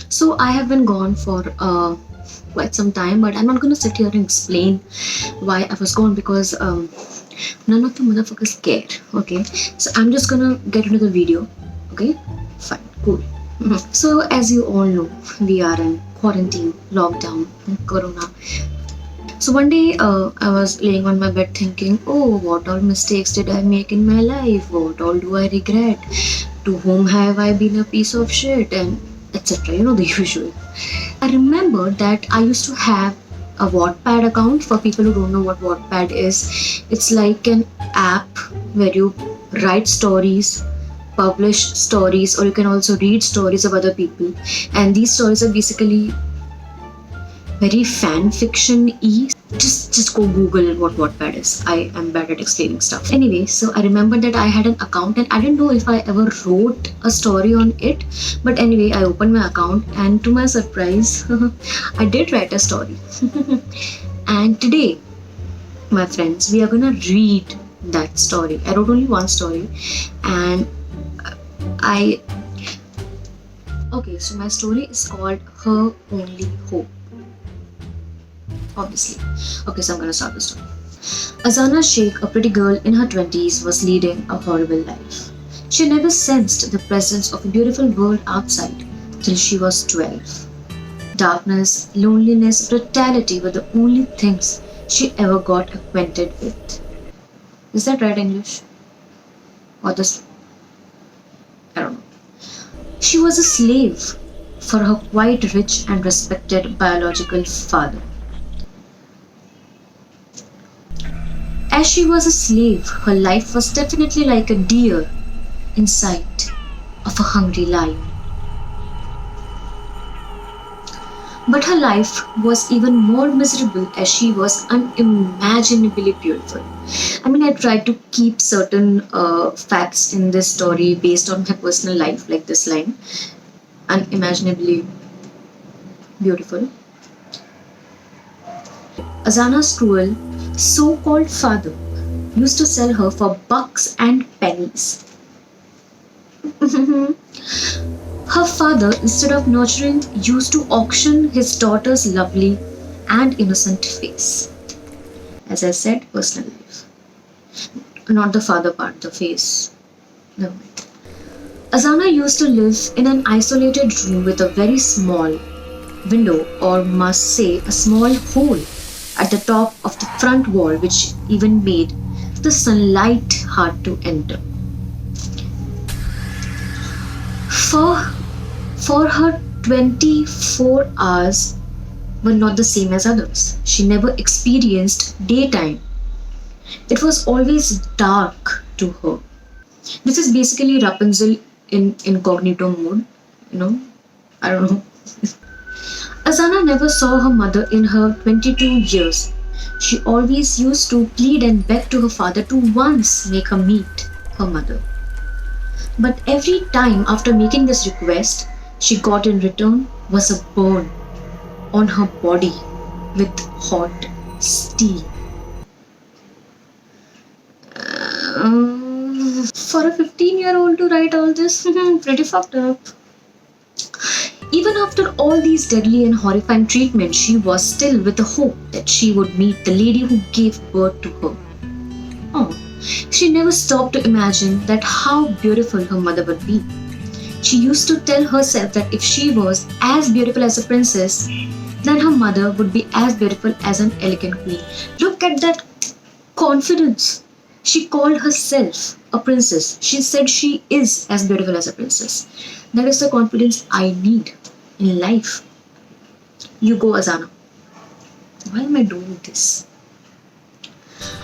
So I have been gone for quite some time, but I'm not gonna sit here and explain why I was gone because none of the motherfuckers care. Okay, so I'm just gonna get into the video. Okay, fine, cool. So as you all know, we are in quarantine, lockdown, corona. So one day I was laying on my bed thinking, oh, what all mistakes did I make in my life? What all do I regret? To whom have I been a piece of shit? And etc. You know, the usual. I remember that I used to have a Wattpad account. For people who don't know what Wattpad is, it's like an app where you write stories, publish stories, or you can also read stories of other people. And these stories are basically very fan fiction-y. Just go Google what Wattpad is. I am bad at explaining stuff. Anyway, so I remember that I had an account and I didn't know if I ever wrote a story on it. But anyway, I opened my account and to my surprise, I did write a story. And today, my friends, we are gonna read that story. I wrote only one story and I okay, so my story is called Her Only Hope. Obviously. Okay, so I'm gonna start the story. Azana Sheikh, a pretty girl in her 20s, was leading a horrible life. She never sensed the presence of a beautiful world outside till she was 12. Darkness, loneliness, brutality were the only things she ever got acquainted with. Is that right, English? Or this? I don't know. She was a slave for her quite rich and respected biological father. As she was a slave, her life was definitely like a deer in sight of a hungry lion. But her life was even more miserable as she was unimaginably beautiful. I mean, I tried to keep certain facts in this story based on my personal life, like this line unimaginably beautiful. Azana's cruel, so called father used to sell her for bucks and pennies. Her father, instead of nurturing, used to auction his daughter's lovely and innocent face. As I said, personal life. Not the father part, the face. No. Azana used to live in an isolated room with a very small window, or must say, a small hole at the top of the front wall, which even made the sunlight hard to enter. For her 24 hours were not the same as others. She never experienced daytime. It was always dark to her. This is basically Rapunzel in incognito mode, you know? I don't know. Azana never saw her mother in her 22 years. She always used to plead and beg to her father to once make her meet her mother. But every time after making this request, she got in return was a burn on her body with hot steel. For a 15-year-old to write all this, pretty fucked up. Even after all these deadly and horrifying treatments, she was still with the hope that she would meet the lady who gave birth to her. Oh, she never stopped to imagine that how beautiful her mother would be. She used to tell herself that if she was as beautiful as a princess, then her mother would be as beautiful as an elegant queen. Look at that confidence. She called herself a princess. She said she is as beautiful as a princess. That is the confidence I need in life. You go, Azana. Why am I doing this?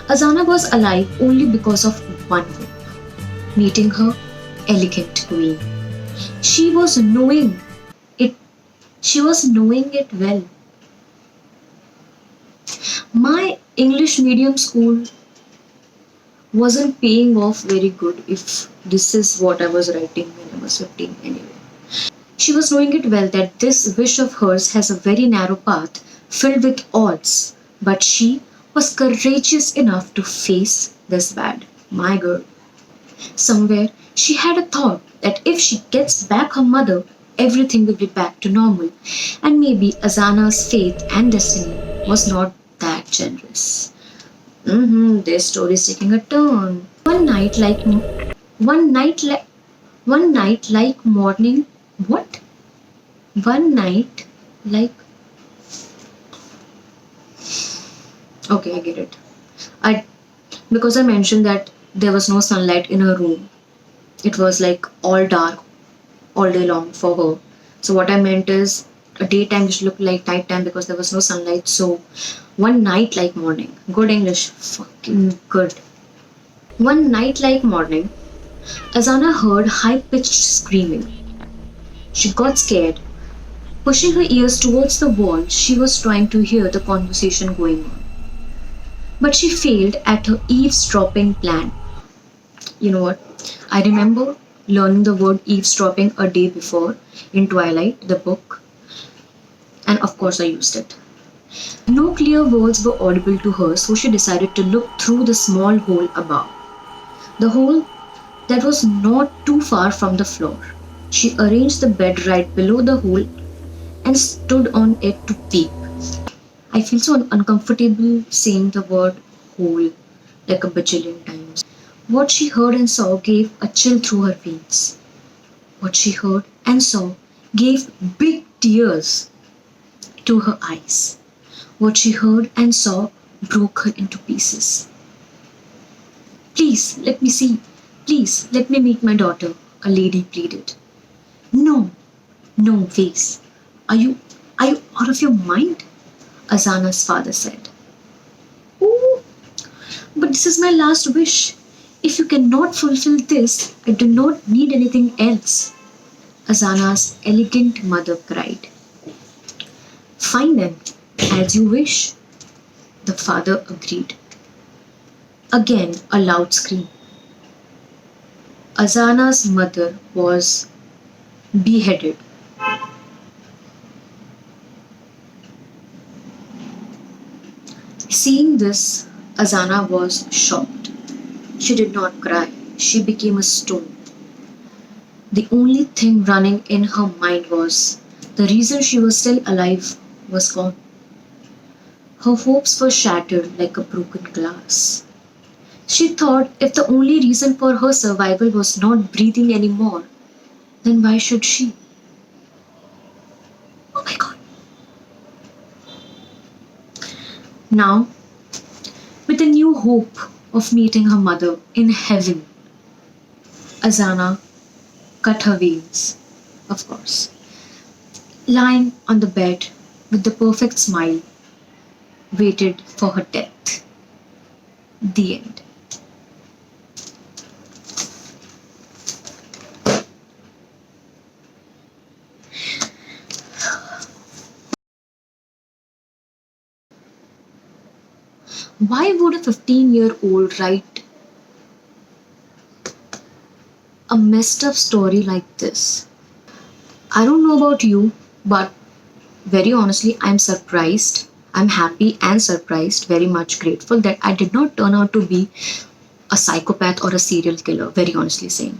Azana was alive only because of one hope: meeting her elegant queen. She was knowing it. She was knowing it well. My English medium school wasn't paying off very good if this is what I was writing when I was 15 anyway. She was knowing it well that this wish of hers has a very narrow path filled with odds, but she was courageous enough to face this bad. My girl. Somewhere she had a thought that if she gets back her mother, everything will be back to normal. And maybe Azana's faith and destiny was not that generous. This story is taking a turn. One night like one night like morning. What? One night like. Okay, I get it. I because I mentioned that there was no sunlight in her room. It was like all dark all day long for her. So what I meant is a daytime used to look like nighttime because there was no sunlight. So one night like morning. Good English. Fucking good. One night like morning, Azana heard high pitched screaming. She got scared. Pushing her ears towards the wall, she was trying to hear the conversation going on. But she failed at her eavesdropping plan. You know what? I remember learning the word eavesdropping a day before in Twilight, the book, and of course I used it. No clear words were audible to her, so she decided to look through the small hole above. The hole that was not too far from the floor. She arranged the bed right below the hole and stood on it to peep. I feel so uncomfortable saying the word hole like a bajillion times. What she heard and saw gave a chill through her veins. What she heard and saw gave big tears to her eyes. What she heard and saw broke her into pieces. Please, let me see. Please, let me meet my daughter, a lady pleaded. No, no, Vase. Are you out of your mind? Azana's father said. Oh, but this is my last wish. If you cannot fulfill this, I do not need anything else. Azana's elegant mother cried. Fine then, as you wish. The father agreed. Again, a loud scream. Azana's mother was beheaded. Seeing this, Azana was shocked. She did not cry. She became a stone. The only thing running in her mind was the reason she was still alive was gone. Her hopes were shattered like a broken glass. She thought if the only reason for her survival was not breathing anymore, then why should she? Oh my god. Now, with a new hope of meeting her mother in heaven, Azana cut her veins, of course. Lying on the bed with the perfect smile, waited for her death. The end. Why would a 15-year-old write a messed up story like this? I don't know about you, but very honestly, I'm surprised. I'm happy and surprised, very much grateful that I did not turn out to be a psychopath or a serial killer, very honestly saying.